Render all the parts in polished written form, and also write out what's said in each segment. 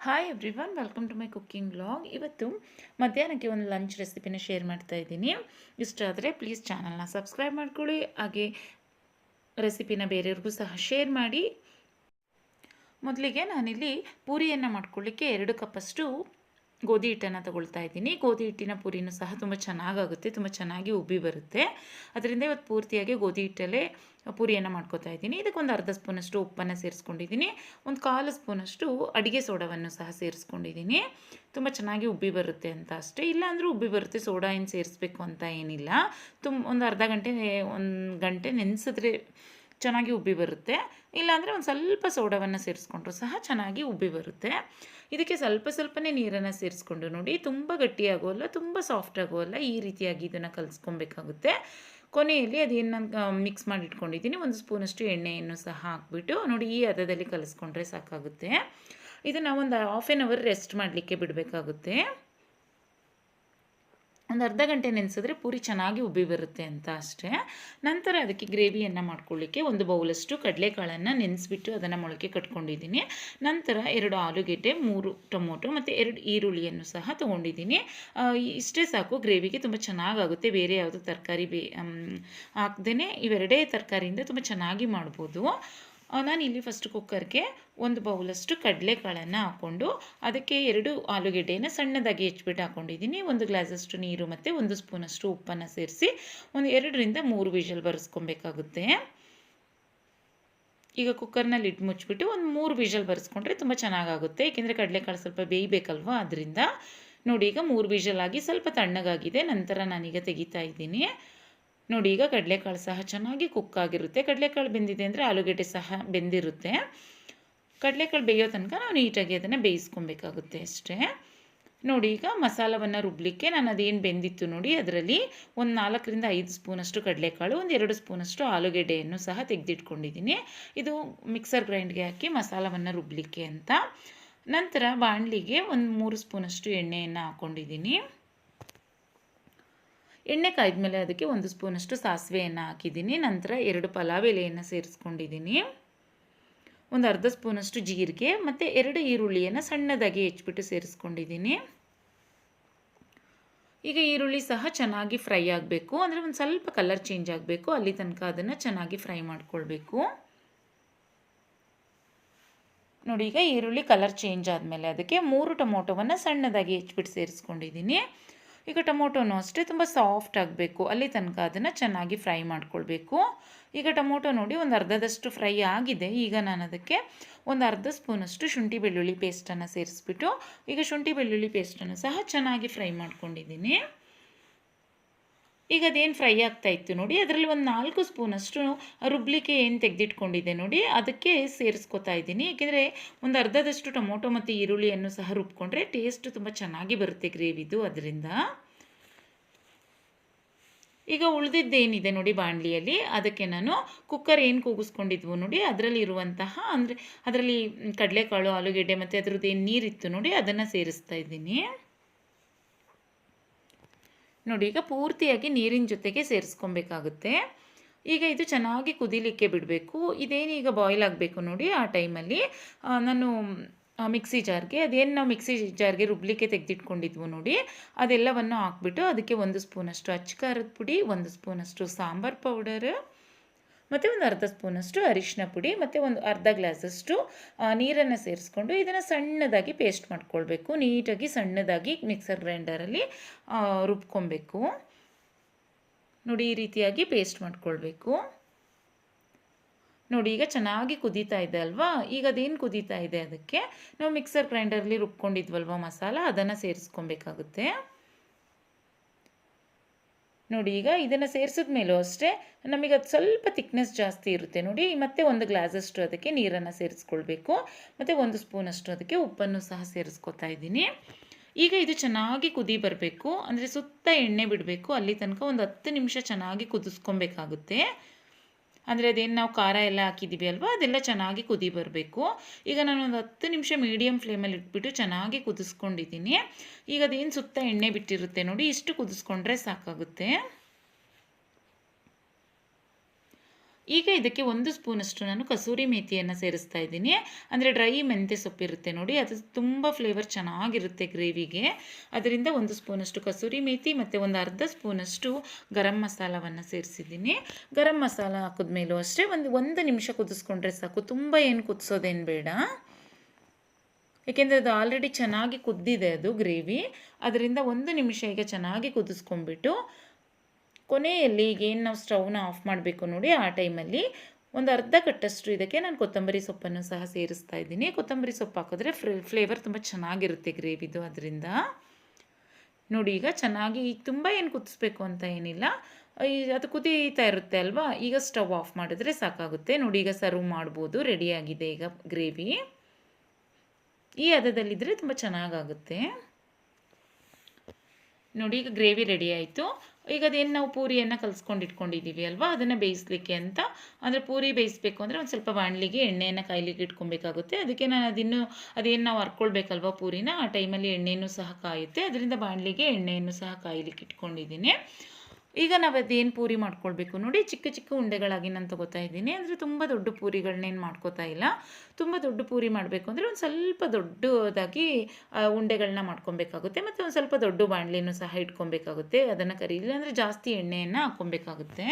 Hi everyone, welcome to my cooking vlog. ಇವತ್ತು ಮಧ್ಯಾಹ್ನಕ್ಕೆ ಒಂದು ಲಂಚ್ ರೆಸಿಪಿನ ಶೇರ್ ಮಾಡ್ತಾ ಇದ್ದೀನಿ. ಇಷ್ಟ ಆದರೆ ಪ್ಲೀಸ್ ಚಾನಲ್ನ ಸಬ್ಸ್ಕ್ರೈಬ್ ಮಾಡ್ಕೊಳ್ಳಿ, ಹಾಗೆ ರೆಸಿಪಿನ ಬೇರೆಯವ್ರಿಗೂ ಸಹ ಶೇರ್ ಮಾಡಿ. ಮೊದಲಿಗೆ ನಾನಿಲ್ಲಿ ಪೂರಿಯನ್ನು ಮಾಡ್ಕೊಳ್ಳಿಕ್ಕೆ 2 ಕಪ್ಪಷ್ಟು ಗೋಧಿ ಹಿಟ್ಟನ್ನು ತಗೊಳ್ತಾ ಇದ್ದೀನಿ. ಗೋಧಿ ಹಿಟ್ಟಿನ ಪೂರಿನೂ ಸಹ ತುಂಬ ಚೆನ್ನಾಗಾಗುತ್ತೆ, ತುಂಬ ಚೆನ್ನಾಗಿ ಉಬ್ಬಿ ಬರುತ್ತೆ. ಅದರಿಂದ ಇವತ್ತು ಪೂರ್ತಿಯಾಗಿ ಗೋಧಿ ಹಿಟ್ಟಲ್ಲೇ ಪೂರಿಯನ್ನು ಮಾಡ್ಕೋತಾ ಇದ್ದೀನಿ. ಇದಕ್ಕೊಂದು ಅರ್ಧ ಸ್ಪೂನಷ್ಟು ಉಪ್ಪನ್ನು ಸೇರಿಸ್ಕೊಂಡಿದ್ದೀನಿ. ಒಂದು 1/4 ಸ್ಪೂನಷ್ಟು ಅಡುಗೆ ಸೋಡಾವನ್ನು ಸಹ ಸೇರಿಸ್ಕೊಂಡಿದ್ದೀನಿ. ತುಂಬ ಚೆನ್ನಾಗಿ ಉಬ್ಬಿ ಬರುತ್ತೆ ಅಂತ ಅಷ್ಟೇ, ಇಲ್ಲಾಂದರೂ ಉಬ್ಬಿ ಬರುತ್ತೆ. ಸೋಡಾ ಏನು ಸೇರಿಸ್ಬೇಕು ಅಂತ ಏನಿಲ್ಲ. ಒಂದು ಅರ್ಧ ಗಂಟೆ 1 ಗಂಟೆ ನೆನೆಸಿದ್ರೆ ಚೆನ್ನಾಗಿ ಉಬ್ಬಿ ಬರುತ್ತೆ. ಇಲ್ಲಾಂದರೆ ಒಂದು ಸ್ವಲ್ಪ ಸೋಡಾವನ್ನು ಸೇರಿಸ್ಕೊಂಡ್ರು ಸಹ ಚೆನ್ನಾಗಿ ಉಬ್ಬಿ ಬರುತ್ತೆ. ಇದಕ್ಕೆ ಸ್ವಲ್ಪನೇ ನೀರನ್ನು ಸೇರಿಸ್ಕೊಂಡು ನೋಡಿ, ತುಂಬ ಗಟ್ಟಿಯಾಗೋಲ್ಲ, ತುಂಬ ಸಾಫ್ಟ್ ಆಗೋಲ್ಲ, ಈ ರೀತಿಯಾಗಿ ಇದನ್ನು ಕಲಿಸ್ಕೊಬೇಕಾಗುತ್ತೆ. ಕೊನೆಯಲ್ಲಿ ಅದೇನು ನಾನು ಮಿಕ್ಸ್ ಮಾಡಿ ಇಟ್ಕೊಂಡಿದ್ದೀನಿ, 1 ಸ್ಪೂನಷ್ಟು ಎಣ್ಣೆಯನ್ನು ಸಹ ಹಾಕ್ಬಿಟ್ಟು ನೋಡಿ, ಈ ಹದದಲ್ಲಿ ಕಲಿಸ್ಕೊಂಡ್ರೆ ಸಾಕಾಗುತ್ತೆ. ಇದನ್ನು ಒಂದು ಹಾಫ್ ಆನ್ ಅವರ್ ರೆಸ್ಟ್ ಮಾಡಲಿಕ್ಕೆ ಬಿಡಬೇಕಾಗುತ್ತೆ. ಒಂದು ಅರ್ಧ ಗಂಟೆ ನೆನೆಸಿದ್ರೆ ಪೂರಿ ಚೆನ್ನಾಗಿ ಉಬ್ಬಿ ಬರುತ್ತೆ ಅಂತ ಅಷ್ಟೇ. ನಂತರ ಅದಕ್ಕೆ ಗ್ರೇವಿಯನ್ನು ಮಾಡ್ಕೊಳ್ಳಿಕ್ಕೆ 1 ಬೌಲಷ್ಟು ಕಡಲೆಕಾಳನ್ನು ನೆನೆಸ್ಬಿಟ್ಟು ಅದನ್ನು ಮೊಳಕೆ ಕಟ್ಕೊಂಡಿದ್ದೀನಿ. ನಂತರ 2 ಆಲೂಗೆಡ್ಡೆ, 3 ಟೊಮೊಟೊ ಮತ್ತು 2 ಈರುಳ್ಳಿಯನ್ನು ಸಹ ತೊಗೊಂಡಿದ್ದೀನಿ. ಇಷ್ಟೇ ಸಾಕು, ಗ್ರೇವಿಗೆ ತುಂಬ ಚೆನ್ನಾಗಾಗುತ್ತೆ. ಬೇರೆ ಯಾವುದೋ ತರಕಾರಿ ಹಾಕ್ದೇ ಇವೆರಡೇ ತರಕಾರಿಯಿಂದ ತುಂಬ ಚೆನ್ನಾಗಿ ಮಾಡ್ಬೋದು. ನಾನಿಲ್ಲಿ ಫಸ್ಟ್ ಕುಕ್ಕರ್ಗೆ 1 ಬೌಲಷ್ಟು ಕಡಲೆಕಾಳನ್ನು ಹಾಕ್ಕೊಂಡು ಅದಕ್ಕೆ 2 ಆಲೂಗೆಡ್ಡೆಯನ್ನು ಸಣ್ಣದಾಗಿ ಹೆಚ್ಚಿಬಿಟ್ಟು ಹಾಕ್ಕೊಂಡಿದ್ದೀನಿ. 1 ಗ್ಲಾಸಷ್ಟು ನೀರು ಮತ್ತು 1 ಸ್ಪೂನಷ್ಟು ಉಪ್ಪನ್ನು ಸೇರಿಸಿ ಒಂದು 2 ರಿಂದ 3 ವಿಷಲ್ ಬರೆಸ್ಕೊಬೇಕಾಗುತ್ತೆ. ಈಗ ಕುಕ್ಕರ್ನ ಲಿಡ್ ಮುಚ್ಚಿಬಿಟ್ಟು ಒಂದು 3 ವಿಷಲ್ ಬರೆಸ್ಕೊಂಡ್ರೆ ತುಂಬ ಚೆನ್ನಾಗಾಗುತ್ತೆ. ಏಕೆಂದರೆ ಕಡಲೆಕಾಳು ಸ್ವಲ್ಪ ಬೇಯಬೇಕಲ್ವ, ಅದರಿಂದ ನೋಡಿ. ಈಗ 3 ವಿಷಲ್ ಆಗಿ ಸ್ವಲ್ಪ ತಣ್ಣಗಾಗಿದೆ. ನಂತರ ನಾನೀಗ ತೆಗಿತಾ ಇದ್ದೀನಿ. ನೋಡಿ, ಈಗ ಕಡಲೆಕಾಳು ಸಹ ಚೆನ್ನಾಗಿ ಕುಕ್ ಆಗಿರುತ್ತೆ. ಕಡಲೆಕಾಳು ಬೆಂದಿದೆ ಅಂದರೆ ಆಲೂಗೆಡ್ಡೆ ಸಹ ಬೆಂದಿರುತ್ತೆ. ಕಡಲೆಕಾಳು ಬೇಯೋ ತನಕ ನಾವು ನೀಟಾಗಿ ಅದನ್ನು ಬೇಯಿಸ್ಕೊಬೇಕಾಗುತ್ತೆ ಅಷ್ಟೇ. ನೋಡಿ, ಈಗ ಮಸಾಲವನ್ನು ರುಬ್ಬಲಿಕ್ಕೆ ನಾನು ಅದೇನು ಬೆಂದಿತ್ತು ನೋಡಿ, ಅದರಲ್ಲಿ ಒಂದು 4 ರಿಂದ 5 ಸ್ಪೂನಷ್ಟು ಕಡಲೆಕಾಳು, ಒಂದು 2 ಸ್ಪೂನಷ್ಟು ಆಲೂಗೆಡ್ಡೆಯನ್ನು ಸಹ ತೆಗೆದಿಟ್ಕೊಂಡಿದ್ದೀನಿ. ಇದು ಮಿಕ್ಸರ್ ಗ್ರೈಂಡ್ಗೆ ಹಾಕಿ ಮಸಾಲವನ್ನು ರುಬ್ಬಲಿಕ್ಕೆ ಅಂತ. ನಂತರ ಬಾಣಲಿಗೆ ಒಂದು 3 ಸ್ಪೂನಷ್ಟು ಎಣ್ಣೆಯನ್ನು ಹಾಕ್ಕೊಂಡಿದ್ದೀನಿ. ಎಣ್ಣೆ ಕಾಯ್ದಮೇಲೆ ಅದಕ್ಕೆ 1 ಸ್ಪೂನಷ್ಟು ಸಾಸಿವೆಯನ್ನು ಹಾಕಿದ್ದೀನಿ. ನಂತರ 2 ಪಲಾವ್ ಎಲೆಯನ್ನು ಸೇರಿಸ್ಕೊಂಡಿದ್ದೀನಿ. ಒಂದು ಅರ್ಧ ಸ್ಪೂನಷ್ಟು ಜೀರಿಗೆ ಮತ್ತು 2 ಈರುಳ್ಳಿಯನ್ನು ಸಣ್ಣದಾಗಿ ಹೆಚ್ಚಿಬಿಟ್ಟು ಸೇರಿಸ್ಕೊಂಡಿದ್ದೀನಿ. ಈಗ ಈರುಳ್ಳಿ ಸಹ ಚೆನ್ನಾಗಿ ಫ್ರೈ ಆಗಬೇಕು, ಅಂದರೆ ಒಂದು ಸ್ವಲ್ಪ ಕಲರ್ ಚೇಂಜ್ ಆಗಬೇಕು, ಅಲ್ಲಿ ತನಕ ಅದನ್ನು ಚೆನ್ನಾಗಿ ಫ್ರೈ ಮಾಡ್ಕೊಳ್ಬೇಕು. ನೋಡಿ, ಈಗ ಈರುಳ್ಳಿ ಕಲರ್ ಚೇಂಜ್ ಆದಮೇಲೆ ಅದಕ್ಕೆ 3 ಟೊಮೊಟೊವನ್ನು ಸಣ್ಣದಾಗಿ ಹೆಚ್ಚಿಬಿಟ್ಟು ಸೇರಿಸ್ಕೊಂಡಿದ್ದೀನಿ. ಈಗ ಟೊಮೊಟೊನೂ ಅಷ್ಟೇ ತುಂಬ ಸಾಫ್ಟ್ ಆಗಬೇಕು, ಅಲ್ಲಿ ತನಕ ಅದನ್ನು ಚೆನ್ನಾಗಿ ಫ್ರೈ ಮಾಡ್ಕೊಳ್ಬೇಕು. ಈಗ ಟೊಮೊಟೊ ನೋಡಿ ಒಂದು ಅರ್ಧದಷ್ಟು ಫ್ರೈ ಆಗಿದೆ. ಈಗ ನಾನು ಅದಕ್ಕೆ ಒಂದು ಅರ್ಧ ಸ್ಪೂನಷ್ಟು ಶುಂಠಿ ಬೆಳ್ಳುಳ್ಳಿ ಪೇಸ್ಟನ್ನು ಸೇರಿಸ್ಬಿಟ್ಟು ಈಗ ಶುಂಠಿ ಬೆಳ್ಳುಳ್ಳಿ ಪೇಸ್ಟನ್ನು ಸಹ ಚೆನ್ನಾಗಿ ಫ್ರೈ ಮಾಡ್ಕೊಂಡಿದ್ದೀನಿ. ಈಗ ಅದೇನು ಫ್ರೈ ಆಗ್ತಾ ಇತ್ತು ನೋಡಿ, ಅದರಲ್ಲಿ ಒಂದು 4 ಸ್ಪೂನಷ್ಟು ರುಬ್ಲಿಕ್ಕೆ ಏನು ತೆಗೆದಿಟ್ಕೊಂಡಿದ್ದೆ ನೋಡಿ, ಅದಕ್ಕೆ ಸೇರಿಸ್ಕೊತಾ ಇದ್ದೀನಿ. ಏಕೆಂದರೆ ಒಂದು ಅರ್ಧದಷ್ಟು ಟೊಮೊಟೊ ಮತ್ತು ಈರುಳ್ಳಿಯನ್ನು ಸಹ ರುಬ್ಕೊಂಡ್ರೆ ಟೇಸ್ಟ್ ತುಂಬ ಚೆನ್ನಾಗಿ ಬರುತ್ತೆ ಗ್ರೇವಿದು, ಅದರಿಂದ. ಈಗ ಉಳಿದಿದ್ದೇನಿದೆ ನೋಡಿ ಬಾಣಲಿಯಲ್ಲಿ, ಅದಕ್ಕೆ ನಾನು ಕುಕ್ಕರ್ ಏನು ಕೂಗಿಸ್ಕೊಂಡಿದ್ವು ನೋಡಿ, ಅದರಲ್ಲಿ ಇರುವಂತಹ ಅಂದರೆ ಅದರಲ್ಲಿ ಕಡಲೆಕಾಳು, ಆಲೂಗೆಡ್ಡೆ ಮತ್ತು ಅದರದ್ದು ಏನು ನೀರಿತ್ತು ನೋಡಿ, ಅದನ್ನು ಸೇರಿಸ್ತಾ ಇದ್ದೀನಿ. ನೋಡಿ, ಈಗ ಪೂರ್ತಿಯಾಗಿ ನೀರಿನ ಜೊತೆಗೆ ಸೇರಿಸ್ಕೊಬೇಕಾಗುತ್ತೆ. ಈಗ ಇದು ಚೆನ್ನಾಗಿ ಕುದಿಲಿಕ್ಕೆ ಬಿಡಬೇಕು. ಇದೇನೀಗ ಬಾಯ್ಲ್ ಆಗಬೇಕು ನೋಡಿ, ಆ ಟೈಮಲ್ಲಿ ನಾನು ಮಿಕ್ಸಿ ಜಾರ್ಗೆ ಅದೇನು ನಾವು ಮಿಕ್ಸಿ ಜಾರ್ಗೆ ರುಬ್ಲಿಕ್ಕೆ ತೆಗೆದಿಟ್ಕೊಂಡಿದ್ವು ನೋಡಿ, ಅದೆಲ್ಲವನ್ನು ಹಾಕ್ಬಿಟ್ಟು ಅದಕ್ಕೆ 1 ಸ್ಪೂನಷ್ಟು ಅಚ್ಚ ಖಾರದ ಪುಡಿ, 1 ಸ್ಪೂನಷ್ಟು ಸಾಂಬಾರು ಪೌಡರ್ ಮತ್ತು ಒಂದು ಅರ್ಧ ಸ್ಪೂನಷ್ಟು ಅರಿಶಿನ ಪುಡಿ ಮತ್ತು ಒಂದು ಅರ್ಧ ಗ್ಲಾಸಷ್ಟು ನೀರನ್ನು ಸೇರಿಸ್ಕೊಂಡು ಇದನ್ನು ಸಣ್ಣದಾಗಿ ಪೇಸ್ಟ್ ಮಾಡ್ಕೊಳ್ಬೇಕು. ನೀಟಾಗಿ ಸಣ್ಣದಾಗಿ ಮಿಕ್ಸರ್ ಗ್ರೈಂಡರಲ್ಲಿ ರುಬ್ಕೊಬೇಕು. ನೋಡಿ, ಈ ರೀತಿಯಾಗಿ ಪೇಸ್ಟ್ ಮಾಡ್ಕೊಳ್ಬೇಕು. ನೋಡಿ, ಈಗ ಚೆನ್ನಾಗಿ ಕುದೀತಾ ಇದೆ ಅಲ್ವಾ. ಈಗ ಅದೇನು ಕುದೀತಾ ಇದೆ ಅದಕ್ಕೆ ನಾವು ಮಿಕ್ಸರ್ ಗ್ರೈಂಡರಲ್ಲಿ ರುಬ್ಕೊಂಡಿದ್ವಲ್ವ ಮಸಾಲ, ಅದನ್ನು ಸೇರಿಸ್ಕೊಬೇಕಾಗುತ್ತೆ. ನೋಡಿ, ಈಗ ಇದನ್ನು ಸೇರಿಸಿದ ಮೇಲೂ ಅಷ್ಟೇ ನಮಗೆ ಅದು ಸ್ವಲ್ಪ ಥಿಕ್ನೆಸ್ ಜಾಸ್ತಿ ಇರುತ್ತೆ ನೋಡಿ. ಮತ್ತೆ 1 ಗ್ಲಾಸಷ್ಟು ಅದಕ್ಕೆ ನೀರನ್ನು ಸೇರಿಸ್ಕೊಳ್ಬೇಕು ಮತ್ತು 1 ಸ್ಪೂನಷ್ಟು ಅದಕ್ಕೆ ಉಪ್ಪನ್ನು ಸಹ ಸೇರಿಸ್ಕೊತಾ ಇದ್ದೀನಿ. ಈಗ ಇದು ಚೆನ್ನಾಗಿ ಕುದಿ ಬರಬೇಕು, ಅಂದರೆ ಸುತ್ತ ಎಣ್ಣೆ ಬಿಡಬೇಕು, ಅಲ್ಲಿ ತನಕ ಒಂದು 10 ನಿಮಿಷ ಚೆನ್ನಾಗಿ ಕುದಿಸ್ಕೊಬೇಕಾಗುತ್ತೆ. ಅಂದರೆ ಅದೇನು ನಾವು ಖಾರ ಎಲ್ಲ ಹಾಕಿದ್ದೀವಿ ಅಲ್ವಾ, ಅದೆಲ್ಲ ಚೆನ್ನಾಗಿ ಕುದಿ ಬರಬೇಕು. ಈಗ ನಾನು ಒಂದು 10 ನಿಮಿಷ ಮೀಡಿಯಮ್ ಫ್ಲೇಮಲ್ಲಿ ಇಟ್ಬಿಟ್ಟು ಚೆನ್ನಾಗಿ ಕುದಿಸ್ಕೊಂಡಿದ್ದೀನಿ. ಈಗ ಅದೇನು ಸುತ್ತ ಎಣ್ಣೆ ಬಿಟ್ಟಿರುತ್ತೆ ನೋಡಿ, ಇಷ್ಟು ಕುದಿಸ್ಕೊಂಡ್ರೆ ಸಾಕಾಗುತ್ತೆ. ಈಗ ಇದಕ್ಕೆ 1 ಸ್ಪೂನಷ್ಟು ನಾನು ಕಸೂರಿ ಮೇಥಿಯನ್ನು ಸೇರಿಸ್ತಾ ಇದ್ದೀನಿ. ಅಂದರೆ ಡ್ರೈ ಮೆಂತ್ಯ ಸೊಪ್ಪಿರುತ್ತೆ ನೋಡಿ, ಅದು ತುಂಬ ಫ್ಲೇವರ್ ಚೆನ್ನಾಗಿರುತ್ತೆ ಗ್ರೇವಿಗೆ. ಅದರಿಂದ 1 ಸ್ಪೂನಷ್ಟು ಕಸೂರಿ ಮೇಥಿ ಮತ್ತು ಒಂದು ಅರ್ಧ ಸ್ಪೂನಷ್ಟು ಗರಂ ಮಸಾಲವನ್ನು ಸೇರಿಸಿದ್ದೀನಿ. ಗರಂ ಮಸಾಲ ಹಾಕಿದ್ಮೇಲೂ ಅಷ್ಟೇ ಒಂದು ನಿಮಿಷ ಕುದಿಸ್ಕೊಂಡ್ರೆ ಸಾಕು, ತುಂಬ ಏನು ಕುದಿಸೋದೇನು ಬೇಡ. ಏಕೆಂದರೆ ಅದು ಆಲ್ರೆಡಿ ಚೆನ್ನಾಗಿ ಕುದ್ದಿದೆ ಅದು ಗ್ರೇವಿ. ಅದರಿಂದ 1 ನಿಮಿಷ ಈಗ ಚೆನ್ನಾಗಿ ಕುದಿಸ್ಕೊಂಡ್ಬಿಟ್ಟು ಕೊನೆಯಲ್ಲಿ ಈಗೇನು ನಾವು ಸ್ಟವ್ನ ಆಫ್ ಮಾಡಬೇಕು ನೋಡಿ, ಆ ಟೈಮಲ್ಲಿ ಒಂದು ಅರ್ಧ ಕಟ್ಟಷ್ಟು ಇದಕ್ಕೆ ನಾನು ಕೊತ್ತಂಬರಿ ಸೊಪ್ಪನ್ನು ಸಹ ಸೇರಿಸ್ತಾ ಇದ್ದೀನಿ. ಕೊತ್ತಂಬರಿ ಸೊಪ್ಪು ಹಾಕಿದ್ರೆ ಫ್ಲೇವರ್ ತುಂಬ ಚೆನ್ನಾಗಿರುತ್ತೆ ಗ್ರೇವಿದು. ಅದರಿಂದ ನೋಡಿ ಈಗ ಚೆನ್ನಾಗಿ, ಈಗ ತುಂಬ ಏನು ಕುದಿಸ್ಬೇಕು ಅಂತ ಏನಿಲ್ಲ, ಅದು ಕುದೀತಾ ಇರುತ್ತೆ ಅಲ್ವಾ, ಈಗ ಸ್ಟವ್ ಆಫ್ ಮಾಡಿದ್ರೆ ಸಾಕಾಗುತ್ತೆ ನೋಡಿ. ಈಗ ಸರ್ವ್ ಮಾಡ್ಬೋದು, ರೆಡಿಯಾಗಿದೆ ಈಗ ಗ್ರೇವಿ. ಈ ಹದದಲ್ಲಿದ್ದರೆ ತುಂಬ ಚೆನ್ನಾಗಾಗುತ್ತೆ ನೋಡಿ. ಈಗ ಗ್ರೇವಿ ರೆಡಿ ಆಯಿತು. ಈಗ ಅದೇನು ನಾವು ಪೂರಿಯನ್ನು ಕಲಿಸ್ಕೊಂಡು ಇಟ್ಕೊಂಡಿದ್ದೀವಿ ಅಲ್ವಾ, ಅದನ್ನು ಬೇಯಿಸಲಿಕ್ಕೆ ಅಂತ, ಅಂದರೆ ಪೂರಿ ಬೇಯಿಸಬೇಕು ಅಂದರೆ ಒಂದು ಸ್ವಲ್ಪ ಬಾಣಲಿಗೆ ಎಣ್ಣೆಯನ್ನು ಕಾಯ್ಲಿಕ್ಕೆ ಇಟ್ಕೊಬೇಕಾಗುತ್ತೆ. ಅದಕ್ಕೆ ನಾನು ಅದೇನು ನಾವು ಹರ್ಕೊಳ್ಬೇಕಲ್ವ ಪೂರಿನ, ಆ ಟೈಮಲ್ಲಿ ಎಣ್ಣೆಯೂ ಸಹ ಕಾಯುತ್ತೆ. ಅದರಿಂದ ಬಾಣಲಿಗೆ ಎಣ್ಣೆಯನ್ನು ಸಹ ಕಾಯ್ಲಿಕ್ಕೆ ಇಟ್ಕೊಂಡಿದ್ದೀನಿ. ಈಗ ನಾವು ಅದೇನು ಪೂರಿ ಮಾಡ್ಕೊಳ್ಬೇಕು ನೋಡಿ, ಚಿಕ್ಕ ಚಿಕ್ಕ ಉಂಡೆಗಳಾಗಿ ನಾನು ತಗೋತಾ ಇದ್ದೀನಿ. ಅಂದರೆ ತುಂಬ ದೊಡ್ಡ ಪೂರಿಗಳನ್ನೇನು ಮಾಡ್ಕೋತಾ ಇಲ್ಲ. ತುಂಬ ದೊಡ್ಡ ಪೂರಿ ಮಾಡಬೇಕು ಅಂದರೆ ಒಂದು ಸ್ವಲ್ಪ ದೊಡ್ಡದಾಗಿ ಉಂಡೆಗಳನ್ನ ಮಾಡ್ಕೊಬೇಕಾಗುತ್ತೆ. ಮತ್ತು ಒಂದು ಸ್ವಲ್ಪ ದೊಡ್ಡ ಬಾಣಲಿನೂ ಸಹ ಇಟ್ಕೊಬೇಕಾಗುತ್ತೆ. ಅದನ್ನು ಕರೀಲಿ ಅಂದರೆ ಜಾಸ್ತಿ ಎಣ್ಣೆಯನ್ನು ಹಾಕ್ಕೊಬೇಕಾಗುತ್ತೆ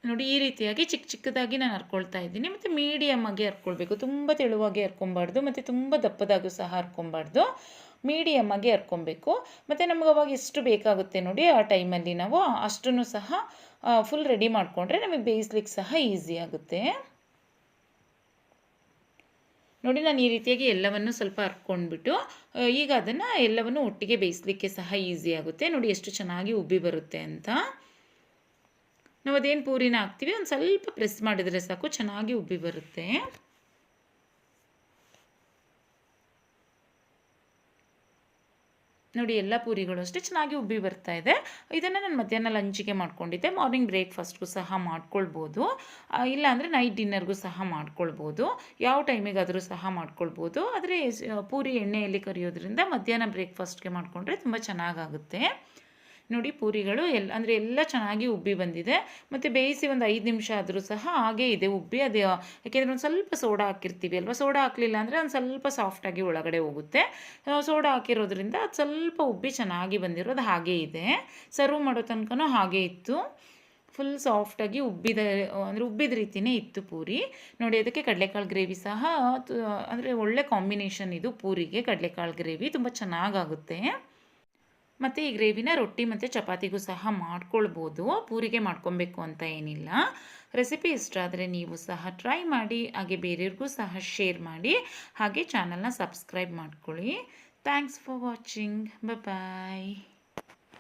ನೋಡಿ. ಈ ರೀತಿಯಾಗಿ ಚಿಕ್ಕ ಚಿಕ್ಕದಾಗಿ ನಾನು ಹರ್ಕೊಳ್ತಾ ಇದ್ದೀನಿ. ಮತ್ತು ಮೀಡಿಯಮ್ ಆಗಿ ಹರ್ಕೊಳ್ಬೇಕು, ತುಂಬ ತೆಳುವಾಗಿ ಹರ್ಕೊಬಾರ್ದು ಮತ್ತು ತುಂಬ ದಪ್ಪದಾಗೂ ಸಹ ಹರ್ಕೊಬಾರ್ದು. ಮೀಡಿಯಮ್ ಆಗಿ ಹರ್ಕೊಬೇಕು. ಮತ್ತು ನಮ್ಗೆ ಅವಾಗ ಎಷ್ಟು ಬೇಕಾಗುತ್ತೆ ನೋಡಿ, ಆ ಟೈಮಲ್ಲಿ ನಾವು ಅಷ್ಟನ್ನು ಸಹ ಫುಲ್ ರೆಡಿ ಮಾಡಿಕೊಂಡ್ರೆ ನಮಗೆ ಬೇಯಿಸ್ಲಿಕ್ಕೆ ಸಹ ಈಸಿ ಆಗುತ್ತೆ ನೋಡಿ. ನಾನು ಈ ರೀತಿಯಾಗಿ ಎಲ್ಲವನ್ನು ಸ್ವಲ್ಪ ಹರ್ಕೊಂಡ್ಬಿಟ್ಟು ಈಗ ಅದನ್ನು ಎಲ್ಲವನ್ನು ಒಟ್ಟಿಗೆ ಬೇಯಿಸಲಿಕ್ಕೆ ಸಹ ಈಸಿ ಆಗುತ್ತೆ ನೋಡಿ, ಎಷ್ಟು ಚೆನ್ನಾಗಿ ಉಬ್ಬಿ ಬರುತ್ತೆ ಅಂತ. ನಾವು ಅದೇನು ಪೂರಿನ ಹಾಕ್ತೀವಿ ಒಂದು ಸ್ವಲ್ಪ ಪ್ರೆಸ್ ಮಾಡಿದರೆ ಸಾಕು, ಚೆನ್ನಾಗಿ ಉಬ್ಬಿ ಬರುತ್ತೆ ನೋಡಿ. ಎಲ್ಲ ಪೂರಿಗಳು ಅಷ್ಟೇ ಚೆನ್ನಾಗಿ ಉಬ್ಬಿ ಬರ್ತಾ ಇದೆ. ಇದನ್ನು ನಾನು ಮಧ್ಯಾಹ್ನ ಲಂಚಿಗೆ ಮಾಡ್ಕೊಂಡಿದ್ದೆ. ಮಾರ್ನಿಂಗ್ ಬ್ರೇಕ್ಫಾಸ್ಟ್ಗೂ ಸಹ ಮಾಡ್ಕೊಳ್ಬೋದು, ಇಲ್ಲಾಂದರೆ ನೈಟ್ ಡಿನ್ನರ್ಗೂ ಸಹ ಮಾಡ್ಕೊಳ್ಬೋದು. ಯಾವ ಟೈಮಿಗಾದರೂ ಸಹ ಮಾಡ್ಕೊಳ್ಬೋದು. ಆದರೆ ಪೂರಿ ಎಣ್ಣೆಯಲ್ಲಿ ಕರಿಯೋದ್ರಿಂದ ಮಧ್ಯಾಹ್ನ ಬ್ರೇಕ್ಫಾಸ್ಟ್ಗೆ ಮಾಡಿಕೊಂಡ್ರೆ ತುಂಬ ಚೆನ್ನಾಗಾಗುತ್ತೆ ನೋಡಿ. ಪೂರಿಗಳು ಎಲ್ಲ ಚೆನ್ನಾಗಿ ಉಬ್ಬಿ ಬಂದಿದೆ. ಮತ್ತು ಬೇಯಿಸಿ ಒಂದು 5 ನಿಮಿಷ ಆದರೂ ಸಹ ಹಾಗೇ ಇದೆ ಉಬ್ಬಿ. ಅದು ಯಾಕೆಂದರೆ ಒಂದು ಸ್ವಲ್ಪ ಸೋಡಾ ಹಾಕಿರ್ತೀವಿ ಅಲ್ವಾ, ಸೋಡಾ ಹಾಕಲಿಲ್ಲ ಅಂದರೆ ಒಂದು ಸ್ವಲ್ಪ ಸಾಫ್ಟಾಗಿ ಒಳಗಡೆ ಹೋಗುತ್ತೆ. ಸೋಡಾ ಹಾಕಿರೋದ್ರಿಂದ ಅದು ಸ್ವಲ್ಪ ಉಬ್ಬಿ ಚೆನ್ನಾಗಿ ಬಂದಿರೋದು ಹಾಗೇ ಇದೆ. ಸರ್ವ್ ಮಾಡೋ ತನಕನೂ ಹಾಗೇ ಇತ್ತು. ಫುಲ್ ಸಾಫ್ಟಾಗಿ ಉಬ್ಬಿದ ರೀತಿಯೇ ಇತ್ತು ಪೂರಿ ನೋಡಿ. ಅದಕ್ಕೆ ಕಡಲೆಕಾಳು ಗ್ರೇವಿ ಸಹ ಅಂದರೆ ಒಳ್ಳೆ ಕಾಂಬಿನೇಷನ್ ಇದು ಪೂರಿಗೆ. ಕಡಲೆಕಾಳು ಗ್ರೇವಿ ತುಂಬ ಚೆನ್ನಾಗಾಗುತ್ತೆ. ಮತ್ತು ಈ ಗ್ರೇವಿನ ರೊಟ್ಟಿ ಮತ್ತು ಚಪಾತಿಗೂ ಸಹ ಮಾಡ್ಕೊಳ್ಬೋದು, ಪೂರಿಗೆ ಮಾಡ್ಕೊಬೇಕು ಅಂತ ಏನಿಲ್ಲ. ರೆಸಿಪಿ ಇಷ್ಟ ಆದರೆ ನೀವು ಸಹ ಟ್ರೈ ಮಾಡಿ, ಹಾಗೆ ಬೇರೆಯವ್ರಿಗೂ ಸಹ ಶೇರ್ ಮಾಡಿ, ಹಾಗೆ ಚಾನಲ್ನ ಸಬ್ಸ್ಕ್ರೈಬ್ ಮಾಡ್ಕೊಳ್ಳಿ. Thanks for watching. ಬಾಯ್.